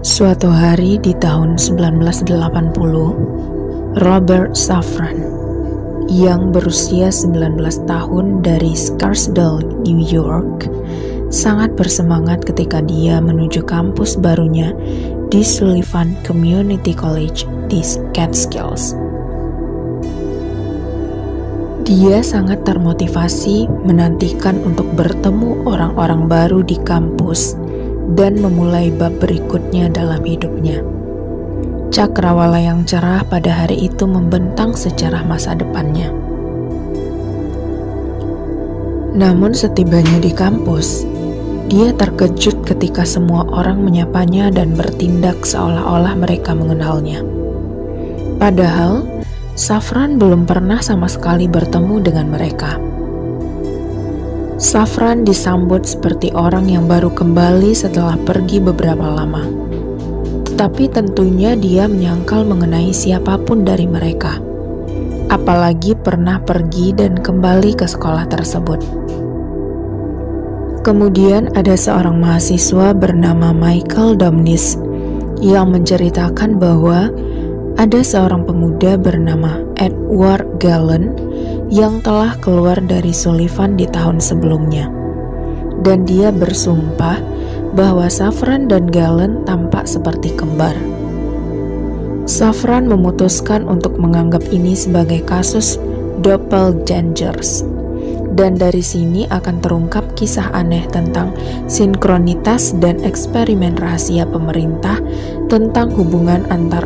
Suatu hari di tahun 1980, Robert Safran yang berusia 19 tahun dari Scarsdale, New York, sangat bersemangat ketika dia menuju kampus barunya di Sullivan Community College di Catskills. Dia sangat termotivasi menantikan untuk bertemu orang-orang baru di kampus dan memulai bab berikutnya dalam hidupnya. Cakrawala yang cerah pada hari itu membentang sejarah masa depannya. Namun setibanya di kampus, dia terkejut ketika semua orang menyapanya dan bertindak seolah-olah mereka mengenalnya. Padahal, Safran belum pernah sama sekali bertemu dengan mereka. Safran disambut seperti orang yang baru kembali setelah pergi beberapa lama. Tetapi tentunya dia menyangkal mengenai siapapun dari mereka, apalagi pernah pergi dan kembali ke sekolah tersebut. Kemudian ada seorang mahasiswa bernama Michael Domnis yang menceritakan bahwa ada seorang pemuda bernama Edward Gallen yang telah keluar dari Sullivan di tahun sebelumnya, dan dia bersumpah bahwa Safran dan Gallen tampak seperti kembar. Safran memutuskan untuk menganggap ini sebagai kasus doppelgangers, dan dari sini akan terungkap kisah aneh tentang sinkronitas dan eksperimen rahasia pemerintah tentang hubungan antar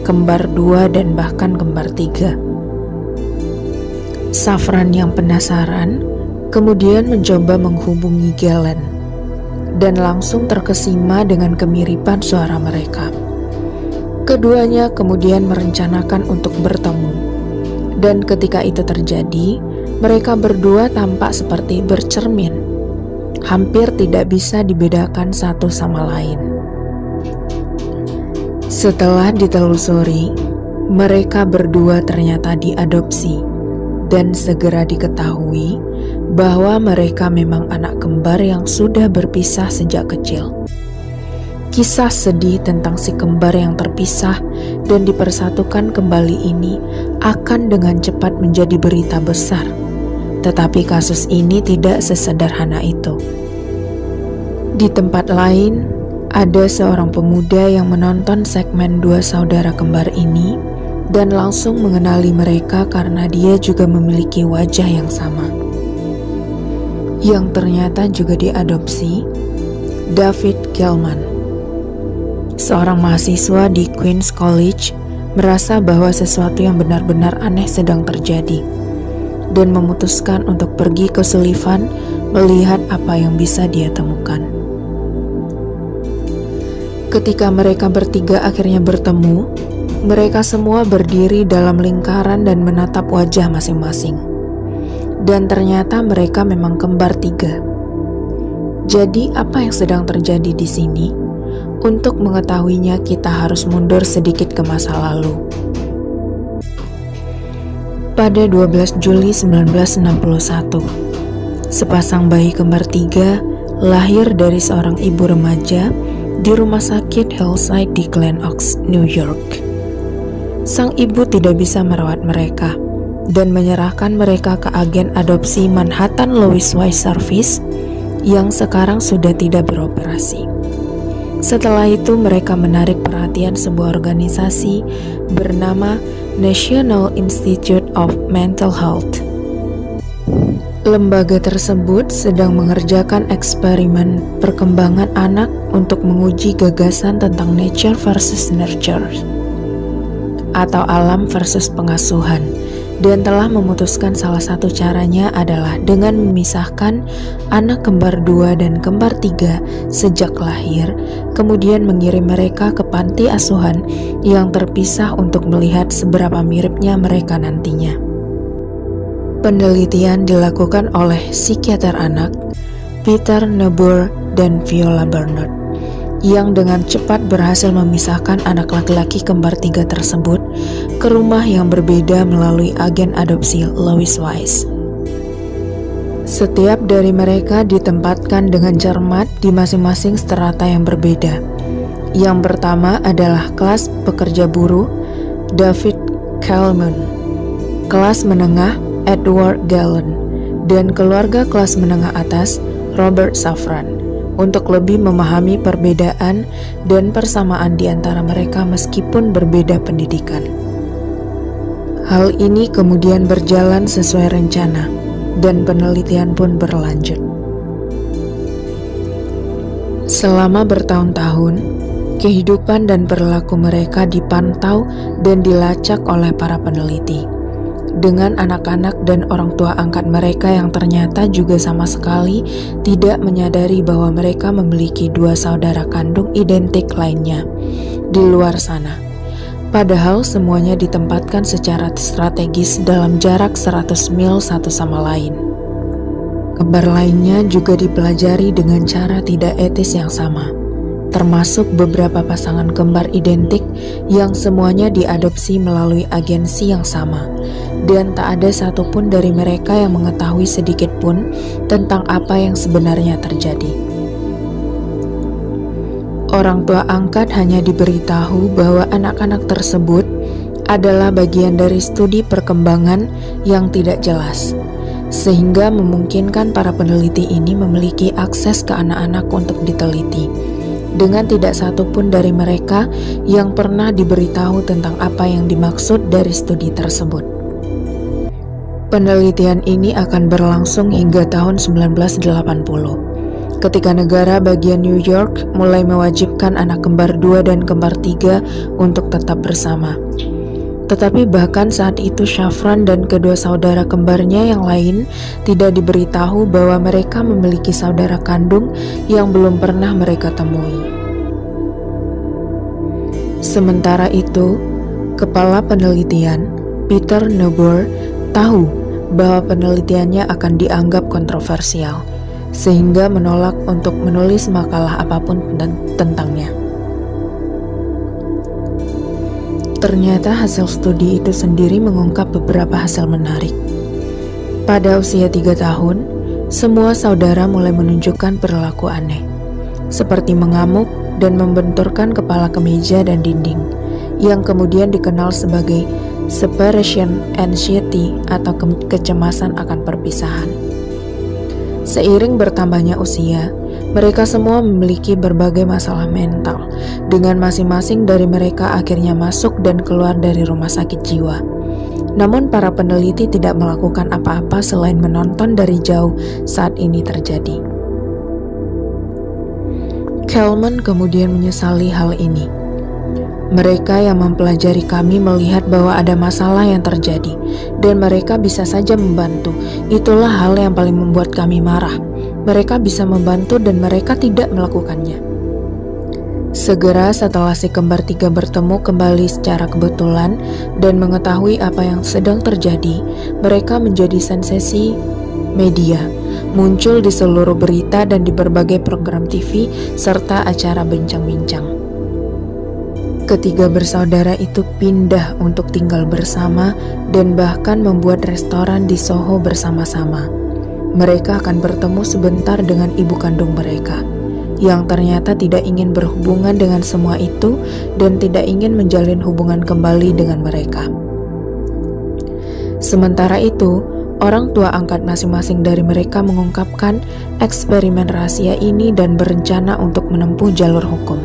kembar dua dan bahkan kembar tiga. Safran yang penasaran kemudian mencoba menghubungi Gallen dan langsung terkesima dengan kemiripan suara mereka. Keduanya kemudian merencanakan untuk bertemu, dan ketika itu terjadi, mereka berdua tampak seperti bercermin, hampir tidak bisa dibedakan satu sama lain. Setelah ditelusuri, mereka berdua ternyata diadopsi, dan segera diketahui bahwa mereka memang anak kembar yang sudah berpisah sejak kecil. Kisah sedih tentang si kembar yang terpisah dan dipersatukan kembali ini akan dengan cepat menjadi berita besar, tetapi kasus ini tidak sesederhana itu. Di tempat lain, ada seorang pemuda yang menonton segmen dua saudara kembar ini dan langsung mengenali mereka karena dia juga memiliki wajah yang sama, yang ternyata juga diadopsi. David Gelman, seorang mahasiswa di Queens College, merasa bahwa sesuatu yang benar-benar aneh sedang terjadi dan memutuskan untuk pergi ke Sullivan melihat apa yang bisa dia temukan. Ketika mereka bertiga akhirnya bertemu, mereka semua berdiri dalam lingkaran dan menatap wajah masing-masing. Dan ternyata mereka memang kembar tiga. Jadi apa yang sedang terjadi di sini? Untuk mengetahuinya kita harus mundur sedikit ke masa lalu. Pada 12 Juli 1961, sepasang bayi kembar tiga lahir dari seorang ibu remaja di rumah sakit Hillside di Glen Oaks, New York. Sang ibu tidak bisa merawat mereka dan menyerahkan mereka ke agen adopsi Manhattan Louis Wise Service yang sekarang sudah tidak beroperasi. Setelah itu mereka menarik perhatian sebuah organisasi bernama National Institute of Mental Health. Lembaga tersebut sedang mengerjakan eksperimen perkembangan anak untuk menguji gagasan tentang nature versus nurture, atau alam versus pengasuhan, dan telah memutuskan salah satu caranya adalah dengan memisahkan anak kembar dua dan kembar tiga sejak lahir, kemudian mengirim mereka ke panti asuhan yang terpisah untuk melihat seberapa miripnya mereka nantinya. Penelitian dilakukan oleh psikiater anak Peter Neubauer dan Viola Burnett, yang dengan cepat berhasil memisahkan anak laki-laki kembar tiga tersebut ke rumah yang berbeda melalui agen adopsi Louis Wise. Setiap dari mereka ditempatkan dengan cermat di masing-masing strata yang berbeda, Yang pertama adalah kelas pekerja buruh David Kalman, kelas menengah Edward Gallen, dan keluarga kelas menengah atas Robert Safran, untuk lebih memahami perbedaan dan persamaan di antara mereka meskipun berbeda pendidikan. Hal ini kemudian berjalan sesuai rencana, dan penelitian pun berlanjut. Selama bertahun-tahun, kehidupan dan perilaku mereka dipantau dan dilacak oleh para peneliti, dengan anak-anak dan orang tua angkat mereka yang ternyata juga sama sekali tidak menyadari bahwa mereka memiliki dua saudara kandung identik lainnya di luar sana. Padahal semuanya ditempatkan secara strategis dalam jarak 100 mil satu sama lain. Kembar lainnya juga dipelajari dengan cara tidak etis yang sama, termasuk beberapa pasangan kembar identik yang semuanya diadopsi melalui agensi yang sama, dan tak ada satupun dari mereka yang mengetahui sedikit pun tentang apa yang sebenarnya terjadi. Orang tua angkat hanya diberitahu bahwa anak-anak tersebut adalah bagian dari studi perkembangan yang tidak jelas, sehingga memungkinkan para peneliti ini memiliki akses ke anak-anak untuk diteliti, dengan tidak satupun dari mereka yang pernah diberitahu tentang apa yang dimaksud dari studi tersebut. Penelitian ini akan berlangsung hingga tahun 1980. Ketika negara bagian New York mulai mewajibkan anak kembar 2 dan kembar 3 untuk tetap bersama. Tetapi bahkan saat itu Safran dan kedua saudara kembarnya yang lain tidak diberitahu bahwa mereka memiliki saudara kandung yang belum pernah mereka temui. Sementara itu, kepala penelitian, Peter Neubauer, tahu bahwa penelitiannya akan dianggap kontroversial, sehingga menolak untuk menulis makalah apapun tentangnya. Ternyata hasil studi itu sendiri mengungkap beberapa hasil menarik. Pada usia 3 tahun, semua saudara mulai menunjukkan perilaku aneh, seperti mengamuk dan membenturkan kepala ke meja dan dinding, yang kemudian dikenal sebagai separation anxiety atau kecemasan akan perpisahan. Seiring bertambahnya usia, mereka semua memiliki berbagai masalah mental, dengan masing-masing dari mereka akhirnya masuk dan keluar dari rumah sakit jiwa. Namun para peneliti tidak melakukan apa-apa selain menonton dari jauh saat ini terjadi. Kalman kemudian menyesali hal ini. Mereka yang mempelajari kami melihat bahwa ada masalah yang terjadi, dan mereka bisa saja membantu. Itulah hal yang paling membuat kami marah. Mereka bisa membantu dan mereka tidak melakukannya. Segera setelah si kembar 3 bertemu kembali secara kebetulan dan mengetahui apa yang sedang terjadi, mereka menjadi sensasi media, muncul di seluruh berita dan di berbagai program TV serta acara bincang-bincang. Ketiga bersaudara itu pindah untuk tinggal bersama dan bahkan membuat restoran di Soho bersama-sama. Mereka akan bertemu sebentar dengan ibu kandung mereka, yang ternyata tidak ingin berhubungan dengan semua itu dan tidak ingin menjalin hubungan kembali dengan mereka. Sementara itu, orang tua angkat masing-masing dari mereka mengungkapkan eksperimen rahasia ini dan berencana untuk menempuh jalur hukum.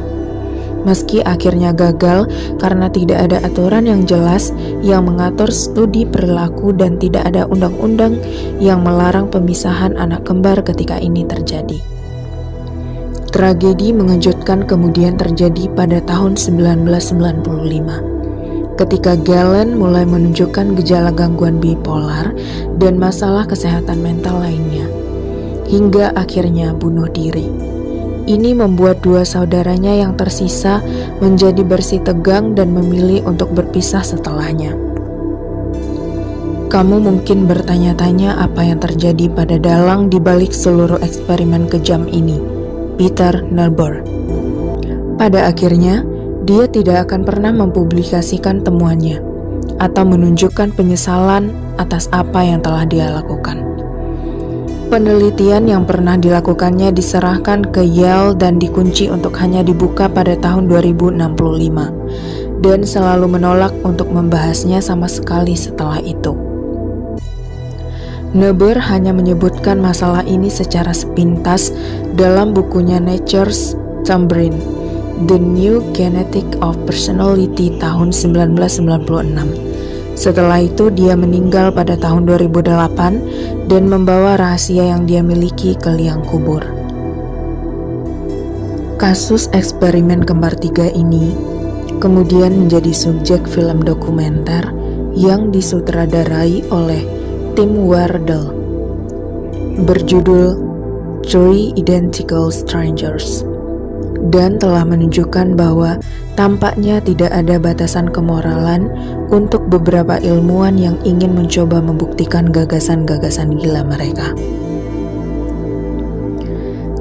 Meski akhirnya gagal karena tidak ada aturan yang jelas yang mengatur studi perilaku dan tidak ada undang-undang yang melarang pemisahan anak kembar ketika ini terjadi. Tragedi mengejutkan kemudian terjadi pada tahun 1995, ketika Gallen mulai menunjukkan gejala gangguan bipolar dan masalah kesehatan mental lainnya, hingga akhirnya bunuh diri. Ini membuat dua saudaranya yang tersisa menjadi bersitegang dan memilih untuk berpisah setelahnya. Kamu mungkin bertanya-tanya apa yang terjadi pada dalang di balik seluruh eksperimen kejam ini, Peter Neubauer. Pada akhirnya, dia tidak akan pernah mempublikasikan temuannya atau menunjukkan penyesalan atas apa yang telah dia lakukan. Penelitian yang pernah dilakukannya diserahkan ke Yale dan dikunci untuk hanya dibuka pada tahun 2065 dan selalu menolak untuk membahasnya sama sekali setelah itu. Neber hanya menyebutkan masalah ini secara sepintas dalam bukunya Nature's Tambourine, The New Genetic of Personality tahun 1996. Setelah itu dia meninggal pada tahun 2008 dan membawa rahasia yang dia miliki ke liang kubur. Kasus eksperimen kembar tiga ini kemudian menjadi subjek film dokumenter yang disutradarai oleh Tim Wardell berjudul Three Identical Strangers dan telah menunjukkan bahwa tampaknya tidak ada batasan kemoralan untuk beberapa ilmuwan yang ingin mencoba membuktikan gagasan-gagasan gila mereka.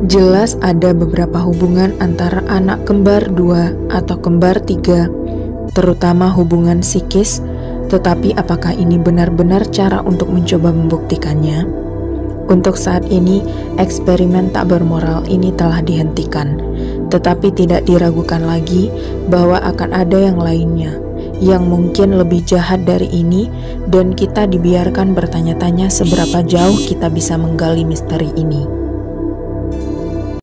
Jelas ada beberapa hubungan antara anak kembar dua atau kembar tiga, terutama hubungan psikis, tetapi apakah ini benar-benar cara untuk mencoba membuktikannya? Untuk saat ini, eksperimen tak bermoral ini telah dihentikan, tetapi tidak diragukan lagi bahwa akan ada yang lainnya, yang mungkin lebih jahat dari ini, dan kita dibiarkan bertanya-tanya seberapa jauh kita bisa menggali misteri ini.